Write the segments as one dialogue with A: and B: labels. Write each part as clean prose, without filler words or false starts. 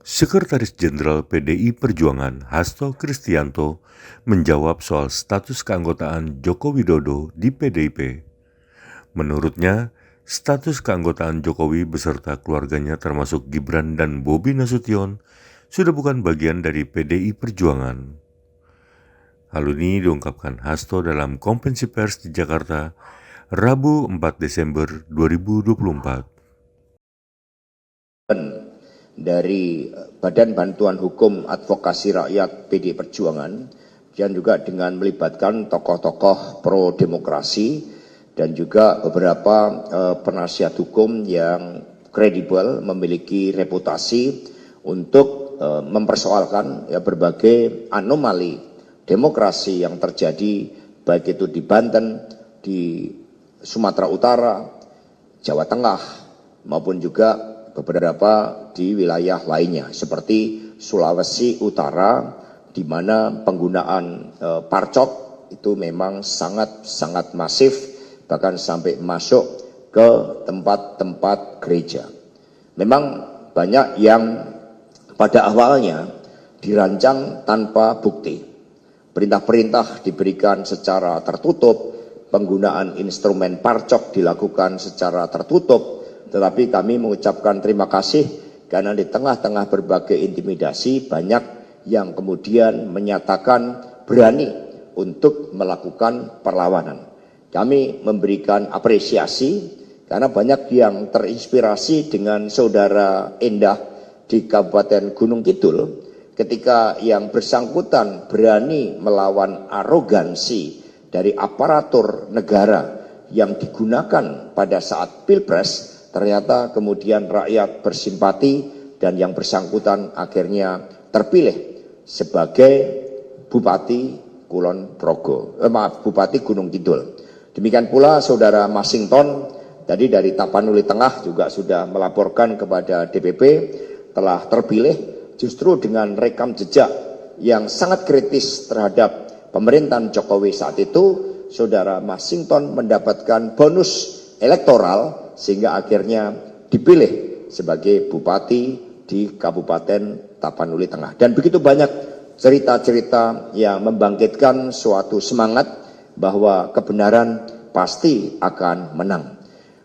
A: Sekretaris Jenderal PDI Perjuangan Hasto Kristianto menjawab soal status keanggotaan Joko Widodo di PDIP. Menurutnya, status keanggotaan Jokowi beserta keluarganya termasuk Gibran dan Bobi Nasution sudah bukan bagian dari PDI Perjuangan. Hal ini diungkapkan Hasto dalam konferensi pers di Jakarta, Rabu 4 Desember 2024.
B: Dari Badan Bantuan Hukum Advokasi Rakyat PDI Perjuangan dan juga dengan melibatkan tokoh-tokoh pro demokrasi dan juga beberapa penasihat hukum yang kredibel, memiliki reputasi untuk mempersoalkan berbagai anomali demokrasi yang terjadi, baik itu di Banten, di Sumatera Utara, Jawa Tengah, maupun juga beberapa di wilayah lainnya seperti Sulawesi Utara, di mana penggunaan parcok itu memang sangat masif, bahkan sampai masuk ke tempat-tempat gereja. Memang banyak yang pada awalnya dirancang tanpa bukti. Perintah-perintah diberikan secara tertutup, penggunaan instrumen parcok dilakukan secara tertutup, tetapi kami mengucapkan terima kasih karena di tengah-tengah berbagai intimidasi banyak yang kemudian menyatakan berani untuk melakukan perlawanan. Kami memberikan apresiasi karena banyak yang terinspirasi dengan saudara Endah di Kabupaten Gunung Kidul ketika yang bersangkutan berani melawan arogansi dari aparatur negara yang digunakan pada saat Pilpres. Ternyata kemudian rakyat bersimpati dan yang bersangkutan akhirnya terpilih sebagai Bupati Bupati Gunung Kidul. Demikian pula saudara Masington tadi dari Tapanuli Tengah juga sudah melaporkan kepada DPP telah terpilih justru dengan rekam jejak yang sangat kritis terhadap pemerintahan Jokowi saat itu. Saudara Masington mendapatkan bonus elektoral sehingga akhirnya dipilih sebagai bupati di Kabupaten Tapanuli Tengah. Dan begitu banyak cerita-cerita yang membangkitkan suatu semangat bahwa kebenaran pasti akan menang.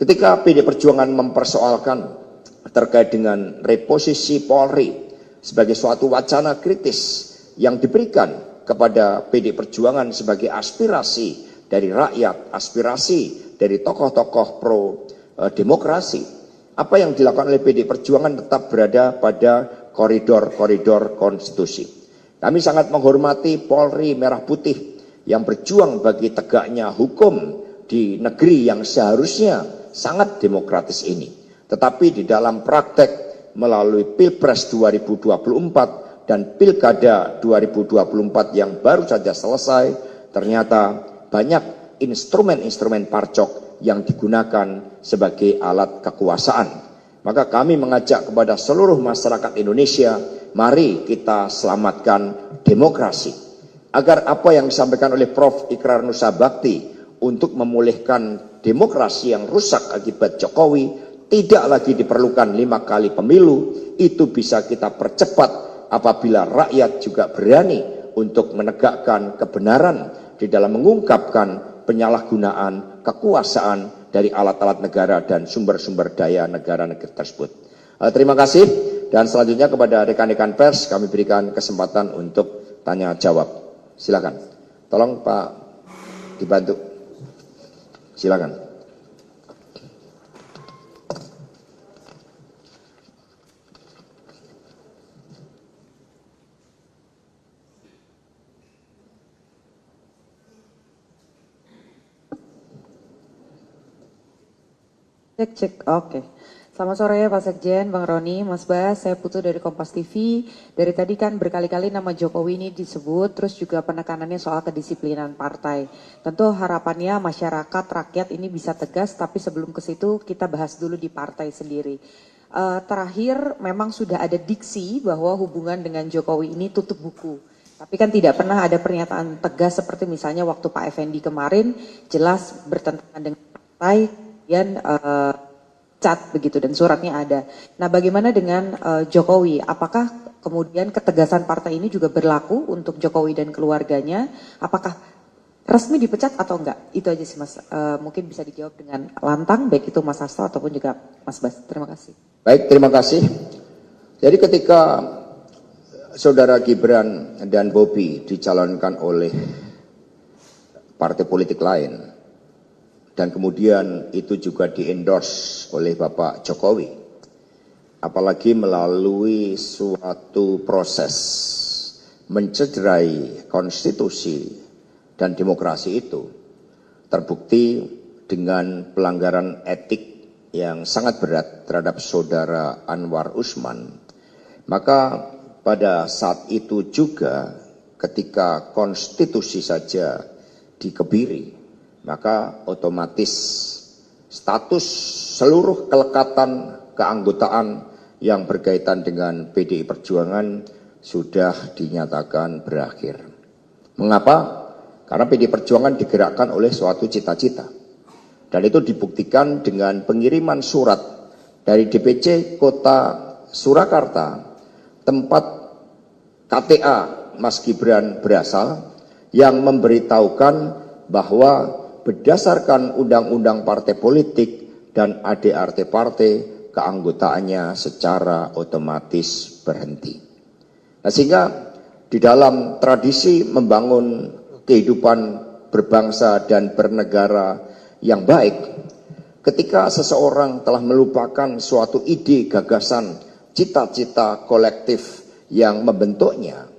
B: Ketika PDI Perjuangan mempersoalkan terkait dengan reposisi Polri sebagai suatu wacana kritis yang diberikan kepada PDI Perjuangan sebagai aspirasi dari rakyat, aspirasi dari tokoh-tokoh pro demokrasi, apa yang dilakukan oleh PDI Perjuangan tetap berada pada koridor-koridor konstitusi. Kami sangat menghormati Polri Merah Putih yang berjuang bagi tegaknya hukum di negeri yang seharusnya sangat demokratis ini. Tetapi di dalam praktek melalui Pilpres 2024 dan Pilkada 2024 yang baru saja selesai, ternyata banyak instrumen-instrumen parcok yang digunakan sebagai alat kekuasaan. Maka kami mengajak kepada seluruh masyarakat Indonesia, mari kita selamatkan demokrasi. Agar apa yang disampaikan oleh Prof. Ikrar Nusa Bakti untuk memulihkan demokrasi yang rusak akibat Jokowi, tidak lagi diperlukan 5 kali pemilu, itu bisa kita percepat apabila rakyat juga berani untuk menegakkan kebenaran di dalam mengungkapkan penyalahgunaan kekuasaan dari alat-alat negara dan sumber-sumber daya negara-negara tersebut. Terima kasih dan selanjutnya kepada rekan-rekan pers kami berikan kesempatan untuk tanya jawab. Silakan. Tolong Pak dibantu. Silakan.
C: Cek, oke. Selamat sore Pak Sekjen, Bang Roni, Mas Bas, saya Putu dari Kompas TV. Dari tadi kan berkali-kali nama Jokowi ini disebut, terus juga penekanannya soal kedisiplinan partai. Tentu harapannya masyarakat, rakyat ini bisa tegas, tapi sebelum ke situ kita bahas dulu di partai sendiri. Terakhir memang sudah ada diksi bahwa hubungan dengan Jokowi ini tutup buku. Tapi kan tidak pernah ada pernyataan tegas seperti misalnya waktu Pak Effendi kemarin jelas bertentangan dengan partai, kemudian dipecat begitu dan suratnya ada. Nah, bagaimana dengan Jokowi? Apakah kemudian ketegasan partai ini juga berlaku untuk Jokowi dan keluarganya? Apakah resmi dipecat atau enggak? Itu aja sih Mas. Mungkin bisa dijawab dengan lantang, baik itu Mas Hasto ataupun juga Mas Bas. Terima kasih.
B: Baik, terima kasih. Jadi ketika Saudara Gibran dan Bobi dicalonkan oleh partai politik lain, dan kemudian itu juga di-endorse oleh Bapak Jokowi, apalagi melalui suatu proses mencederai konstitusi dan demokrasi itu, terbukti dengan pelanggaran etik yang sangat berat terhadap Saudara Anwar Usman. Maka pada saat itu juga ketika konstitusi saja dikebiri, maka otomatis status seluruh kelekatan keanggotaan yang berkaitan dengan PDI Perjuangan sudah dinyatakan berakhir. Mengapa? Karena PDI Perjuangan digerakkan oleh suatu cita-cita. Dan itu dibuktikan dengan pengiriman surat dari DPC Kota Surakarta, tempat KTA Mas Gibran berasal, yang memberitahukan bahwa berdasarkan undang-undang partai politik dan ADART partai, keanggotaannya secara otomatis berhenti. Nah, sehingga di dalam tradisi membangun kehidupan berbangsa dan bernegara yang baik, ketika seseorang telah melupakan suatu ide, gagasan, cita-cita kolektif yang membentuknya,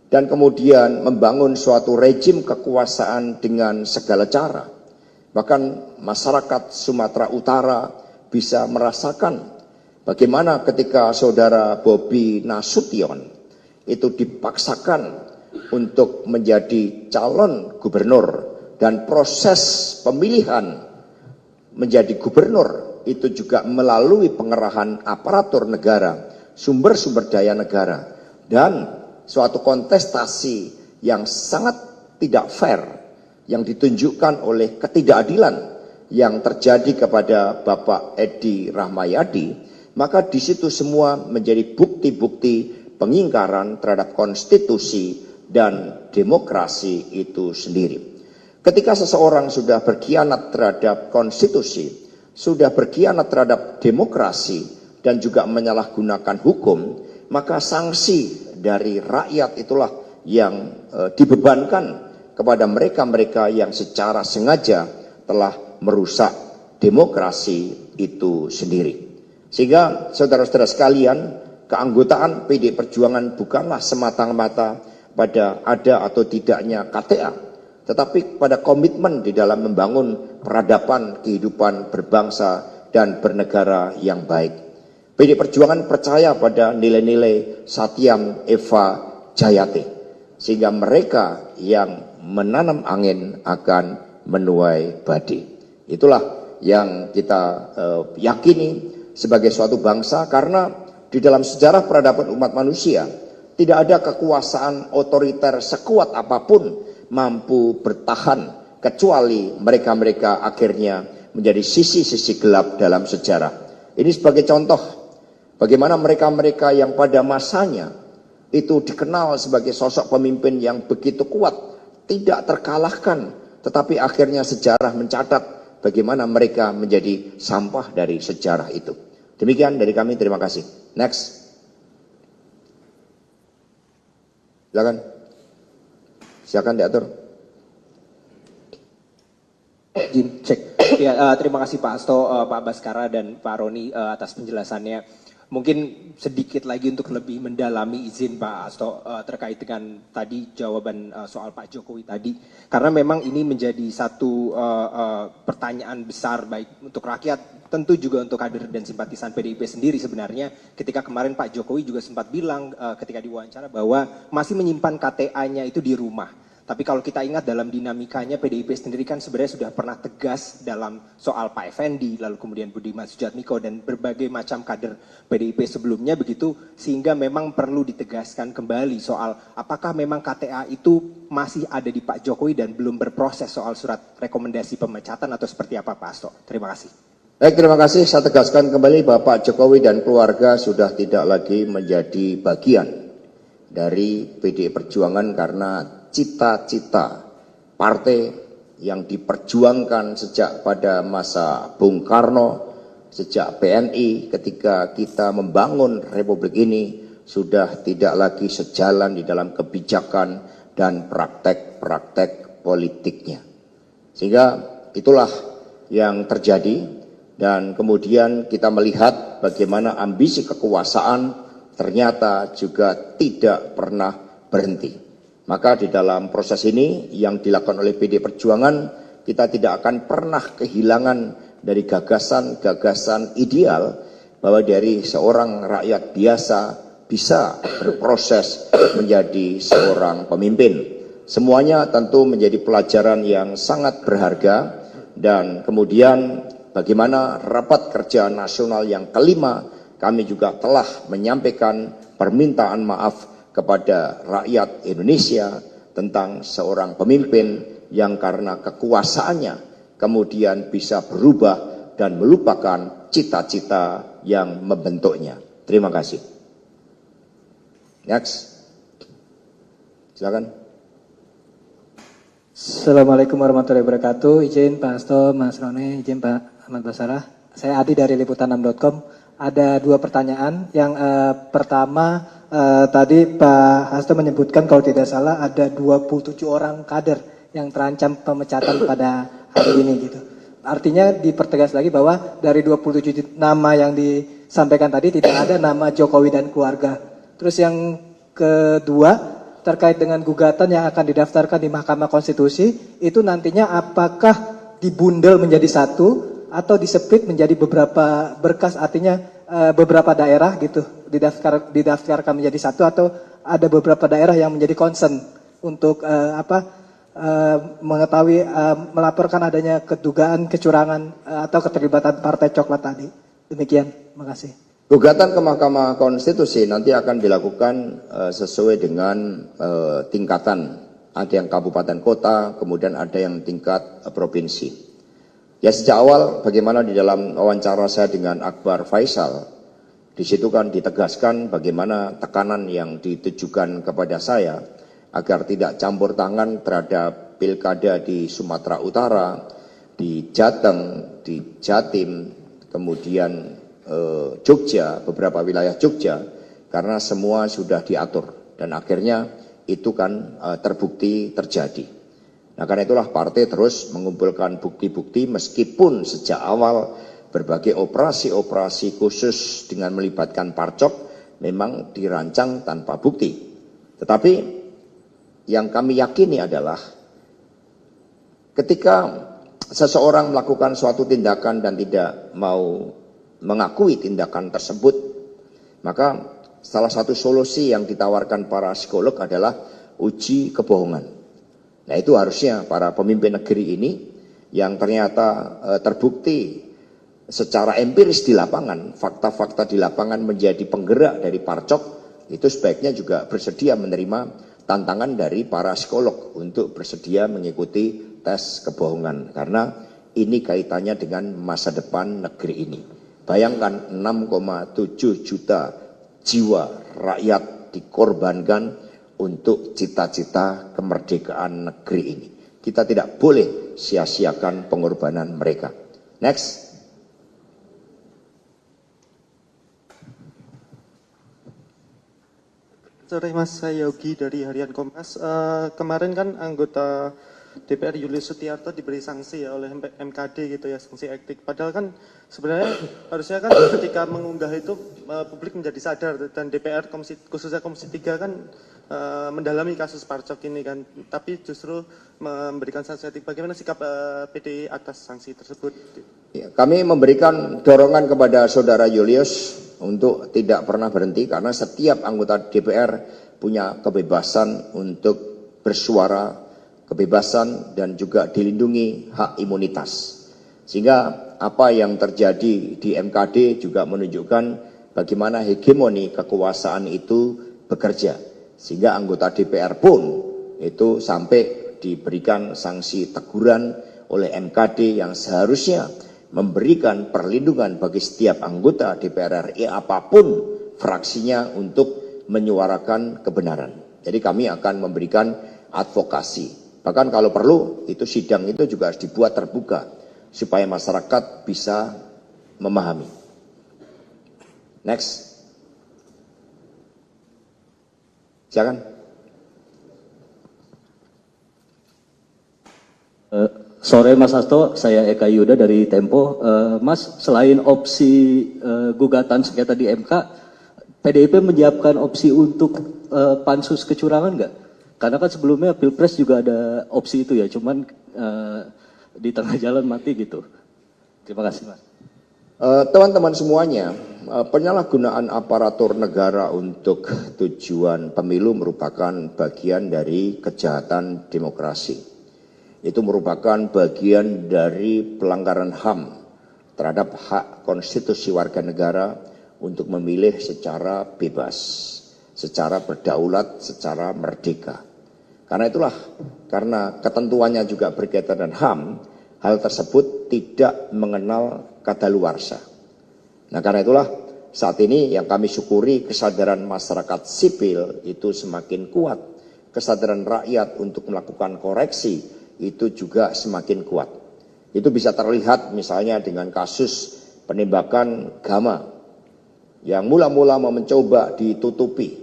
B: dan kemudian membangun suatu rejim kekuasaan dengan segala cara, bahkan masyarakat Sumatera Utara bisa merasakan bagaimana ketika Saudara Bobi Nasution itu dipaksakan untuk menjadi calon gubernur, dan proses pemilihan menjadi gubernur itu juga melalui pengerahan aparatur negara, sumber-sumber daya negara, dan suatu kontestasi yang sangat tidak fair yang ditunjukkan oleh ketidakadilan yang terjadi kepada Bapak Edi Rahmayadi. Maka di situ semua menjadi bukti-bukti pengingkaran terhadap konstitusi dan demokrasi itu sendiri. Ketika seseorang sudah berkhianat terhadap konstitusi, sudah berkhianat terhadap demokrasi, dan juga menyalahgunakan hukum, maka sanksi dari rakyat itulah yang dibebankan kepada mereka-mereka yang secara sengaja telah merusak demokrasi itu sendiri. Sehingga saudara-saudara sekalian, keanggotaan PDI Perjuangan bukanlah semata-mata pada ada atau tidaknya KTA, tetapi pada komitmen di dalam membangun peradaban kehidupan berbangsa dan bernegara yang baik. PDI Perjuangan percaya pada nilai-nilai Satyam Eva Jayate, sehingga mereka yang menanam angin akan menuai badai. Itulah yang kita yakini sebagai suatu bangsa, karena di dalam sejarah peradaban umat manusia tidak ada kekuasaan otoriter sekuat apapun mampu bertahan, kecuali mereka-mereka akhirnya menjadi sisi-sisi gelap dalam sejarah. Ini sebagai contoh bagaimana mereka-mereka yang pada masanya itu dikenal sebagai sosok pemimpin yang begitu kuat, tidak terkalahkan, tetapi akhirnya sejarah mencatat bagaimana mereka menjadi sampah dari sejarah itu. Demikian dari kami, terima kasih. Next. Silakan diatur.
D: Cek. Ya, terima kasih Pak Hasto, Pak Baskara, dan Pak Roni atas penjelasannya. Mungkin sedikit lagi untuk lebih mendalami, izin Pak Hasto, terkait dengan tadi jawaban soal Pak Jokowi tadi. Karena memang ini menjadi satu pertanyaan besar baik untuk rakyat, tentu juga untuk kader dan simpatisan PDIP sendiri sebenarnya. Ketika kemarin Pak Jokowi juga sempat bilang ketika diwawancara bahwa masih menyimpan KTA-nya itu di rumah. Tapi kalau kita ingat dalam dinamikanya, PDIP sendiri kan sebenarnya sudah pernah tegas dalam soal Pak Effendi, lalu kemudian Budiman Sujatmiko, dan berbagai macam kader PDIP sebelumnya begitu, sehingga memang perlu ditegaskan kembali soal apakah memang KTA itu masih ada di Pak Jokowi dan belum berproses soal surat rekomendasi pemecatan atau seperti apa Pak Hasto. Terima kasih.
B: Baik, terima kasih. Saya tegaskan kembali Bapak Jokowi dan keluarga sudah tidak lagi menjadi bagian dari PDI Perjuangan karena cita-cita partai yang diperjuangkan sejak pada masa Bung Karno, sejak PNI ketika kita membangun Republik ini sudah tidak lagi sejalan di dalam kebijakan dan praktek-praktek politiknya. Sehingga itulah yang terjadi. Dan kemudian kita melihat bagaimana ambisi kekuasaan ternyata juga tidak pernah berhenti. Maka di dalam proses ini yang dilakukan oleh PD Perjuangan, kita tidak akan pernah kehilangan dari gagasan-gagasan ideal bahwa dari seorang rakyat biasa bisa berproses menjadi seorang pemimpin. Semuanya tentu menjadi pelajaran yang sangat berharga dan kemudian bagaimana rapat kerja nasional yang kelima, kami juga telah menyampaikan permintaan maaf kepada rakyat Indonesia tentang seorang pemimpin yang karena kekuasaannya kemudian bisa berubah dan melupakan cita-cita yang membentuknya. Terima kasih. Next. Silakan.
E: Assalamualaikum warahmatullahi wabarakatuh. Izin Pak Hasto, Mas Roni, izin Pak Ahmad Basarah. Saya Adi dari liputan6.com. Ada dua pertanyaan. Yang pertama, tadi Pak Hasto menyebutkan kalau tidak salah ada 27 orang kader yang terancam pemecatan pada hari ini gitu. Artinya dipertegas lagi bahwa dari 27 nama yang disampaikan tadi tidak ada nama Jokowi dan keluarga. Terus yang kedua, terkait dengan gugatan yang akan didaftarkan di Mahkamah Konstitusi, itu nantinya apakah dibundel menjadi satu atau diseplit menjadi beberapa berkas, artinya beberapa daerah gitu didaftarkan menjadi satu, atau ada beberapa daerah yang menjadi concern untuk mengetahui melaporkan adanya kedugaan kecurangan atau keterlibatan partai coklat tadi. Demikian, terima kasih.
B: Gugatan ke Mahkamah Konstitusi nanti akan dilakukan sesuai dengan tingkatan. Ada yang kabupaten kota, kemudian ada yang tingkat provinsi. Ya sejak awal bagaimana di dalam wawancara saya dengan Akbar Faisal, di situ kan ditegaskan bagaimana tekanan yang ditujukan kepada saya agar tidak campur tangan terhadap pilkada di Sumatera Utara, di Jateng, di Jatim, kemudian Jogja, beberapa wilayah Jogja, karena semua sudah diatur dan akhirnya itu kan terbukti terjadi. Nah karena itulah partai terus mengumpulkan bukti-bukti meskipun sejak awal berbagai operasi-operasi khusus dengan melibatkan parcok memang dirancang tanpa bukti. Tetapi yang kami yakini adalah ketika seseorang melakukan suatu tindakan dan tidak mau mengakui tindakan tersebut, maka salah satu solusi yang ditawarkan para psikolog adalah uji kebohongan. Nah itu harusnya para pemimpin negeri ini yang ternyata terbukti secara empiris di lapangan, fakta-fakta di lapangan menjadi penggerak dari parcok, itu sebaiknya juga bersedia menerima tantangan dari para psikolog untuk bersedia mengikuti tes kebohongan, karena ini kaitannya dengan masa depan negeri ini. Bayangkan 6,7 juta jiwa rakyat dikorbankan untuk cita-cita kemerdekaan negeri ini. Kita tidak boleh sia-siakan pengorbanan mereka. Next.
F: Sore Mas, saya Yogi dari Harian Kompas. Kemarin kan anggota DPR Julius Setiarto diberi sanksi ya oleh MKD gitu ya, sanksi etik. Padahal kan sebenarnya harusnya kan ketika mengunggah itu publik menjadi sadar dan DPR khususnya Komisi 3 kan mendalami kasus parcok ini kan, tapi justru memberikan sanksi etik. Bagaimana sikap PDI atas sanksi tersebut?
B: Ya, kami memberikan dorongan kepada saudara Julius untuk tidak pernah berhenti karena setiap anggota DPR punya kebebasan untuk bersuara, kebebasan dan juga dilindungi hak imunitas. Sehingga apa yang terjadi di MKD juga menunjukkan bagaimana hegemoni kekuasaan itu bekerja. Sehingga anggota DPR pun itu sampai diberikan sanksi teguran oleh MKD yang seharusnya memberikan perlindungan bagi setiap anggota DPR RI apapun fraksinya untuk menyuarakan kebenaran. Jadi kami akan memberikan advokasi. Bahkan kalau perlu, itu sidang itu juga harus dibuat terbuka supaya masyarakat bisa memahami. Next. Silakan.
G: Sore Mas Hasto, saya Eka Yuda dari Tempo. Mas, selain opsi gugatan sengketa di MK, PDIP menyiapkan opsi untuk pansus kecurangan nggak? Karena kan sebelumnya Pilpres juga ada opsi itu ya, cuman di tengah jalan mati gitu. Terima kasih Mas.
B: Teman-teman semuanya, penyalahgunaan aparatur negara untuk tujuan pemilu merupakan bagian dari kejahatan demokrasi. Itu merupakan bagian dari pelanggaran HAM terhadap hak konstitusi warga negara untuk memilih secara bebas, secara berdaulat, secara merdeka. Karena itulah, karena ketentuannya juga berkaitan dengan HAM, hal tersebut tidak mengenal kadaluarsa. Nah karena itulah saat ini yang kami syukuri kesadaran masyarakat sipil itu semakin kuat. Kesadaran rakyat untuk melakukan koreksi itu juga semakin kuat. Itu bisa terlihat misalnya dengan kasus penembakan Gama yang mula-mula mau mencoba ditutupi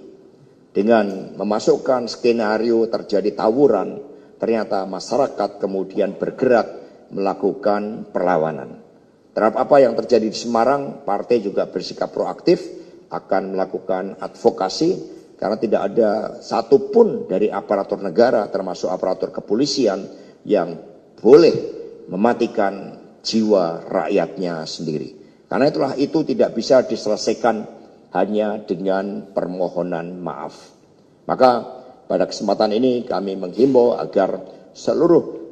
B: dengan memasukkan skenario terjadi tawuran, ternyata masyarakat kemudian bergerak melakukan perlawanan. Terhadap apa yang terjadi di Semarang, partai juga bersikap proaktif akan melakukan advokasi karena tidak ada satupun dari aparatur negara termasuk aparatur kepolisian yang boleh mematikan jiwa rakyatnya sendiri. Karena itulah itu tidak bisa diselesaikan hanya dengan permohonan maaf. Maka pada kesempatan ini kami menghimbau agar seluruh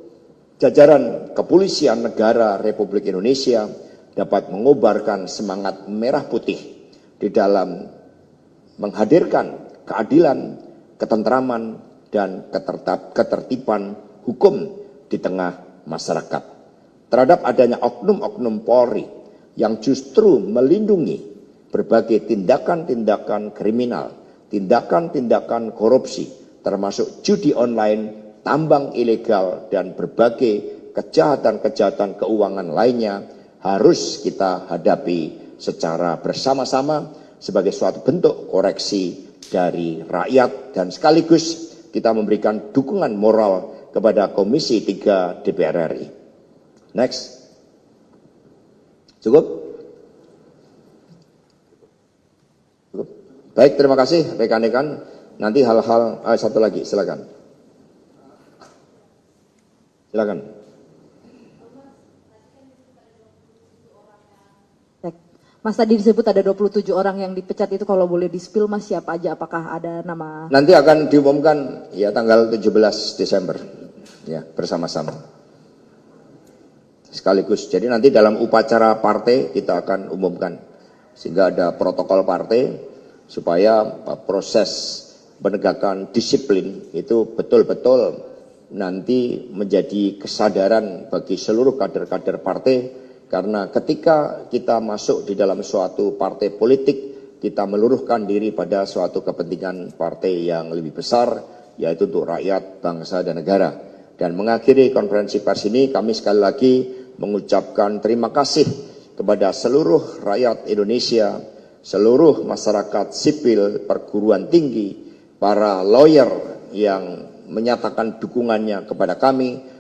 B: jajaran kepolisian negara Republik Indonesia dapat mengobarkan semangat merah putih di dalam menghadirkan keadilan, ketentraman, dan ketertiban hukum di tengah masyarakat. Terhadap adanya oknum-oknum Polri yang justru melindungi berbagai tindakan-tindakan kriminal, tindakan-tindakan korupsi, termasuk judi online, tambang ilegal, dan berbagai kejahatan-kejahatan keuangan lainnya harus kita hadapi secara bersama-sama sebagai suatu bentuk koreksi dari rakyat dan sekaligus kita memberikan dukungan moral kepada Komisi 3 DPR RI. Next. Cukup? Cukup. Baik, terima kasih rekan-rekan. Nanti hal-hal satu lagi, silakan. Silakan.
H: Mas tadi disebut ada 27 orang yang dipecat, itu kalau boleh di-spill Mas siapa aja, apakah ada nama?
B: Nanti akan diumumkan ya tanggal 17 Desember ya bersama-sama. Sekaligus. Jadi nanti dalam upacara partai kita akan umumkan sehingga ada protokol partai supaya proses penegakan disiplin itu betul-betul nanti menjadi kesadaran bagi seluruh kader-kader partai. Karena ketika kita masuk di dalam suatu partai politik, kita meluruhkan diri pada suatu kepentingan partai yang lebih besar, yaitu untuk rakyat, bangsa, dan negara. Dan mengakhiri konferensi pers ini, kami sekali lagi mengucapkan terima kasih kepada seluruh rakyat Indonesia, seluruh masyarakat sipil, perguruan tinggi, para lawyer yang menyatakan dukungannya kepada kami,